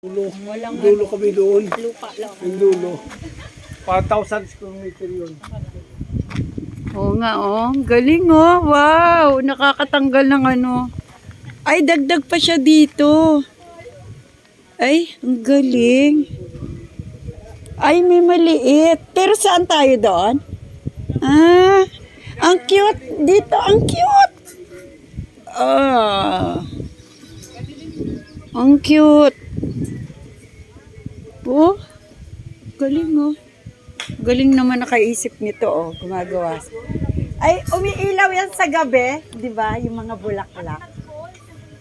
Dulo. Walang Dulo kami doon. lupa lang. Yung dulo. 4,000 square meter yun. Oo nga, oh. Galing, oh. Wow. Nakakatanggal ng ano. Ay, dagdag pa siya dito. Ay, ang galing. Ay, may maliit. Pero saan tayo doon? Ah, ang cute. Dito, ang cute. Ah. Ang cute. Oh, galing, oh. Galing naman nakaisip nito, oh. Gumagawa. Ay, umiilaw yan sa gabi. Di ba? Yung mga bulaklak.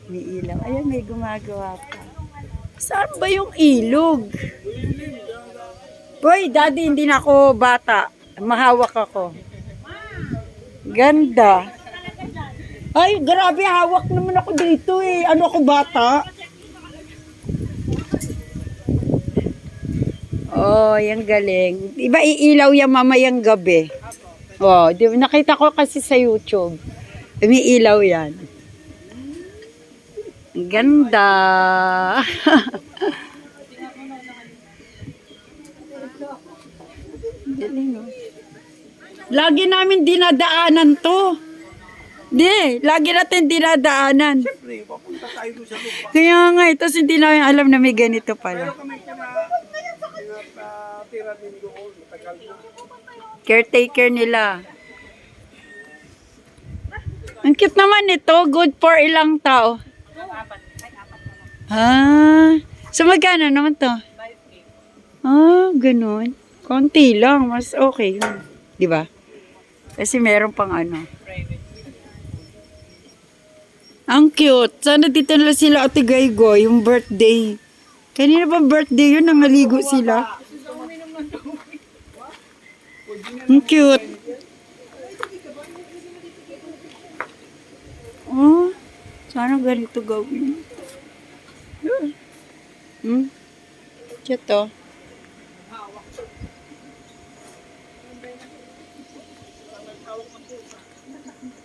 Umiilaw. Ayan, may gumagawa pa. Saan ba yung ilog? Boy, daddy, hindi na ako bata. Mahawak ako. Ganda. Ay, grabe, hawak naman ako dito eh. Ano ako, bata? Oh, yung galing. Iba iilaw yan mamayang gabi. Oh, di ba nakita ko kasi sa YouTube. Umiilaw yan. Ang ganda. Galing, oh. Lagi namin dinadaanan to. Di, lagi natin dinadaanan. Siyempre, papunta tayo doon sa lupa. Kaya nga, tapos hindi namin alam na may ganito pala. Pero kami tira din doon. Matagal na. Caretaker nila. Ang cute naman ito. Good for ilang tao. Ah, so magkano naman to? Ah, ganun. Konti lang. Mas okay yun. Di ba? Kasi meron pang ano. Ang cute. Sana dito na sila Ate Gaygoy, yung birthday. Kanina pa birthday yun, nangaligo sila. Ang cute. Oh, sana ganito gawin. Hmm? Cute to.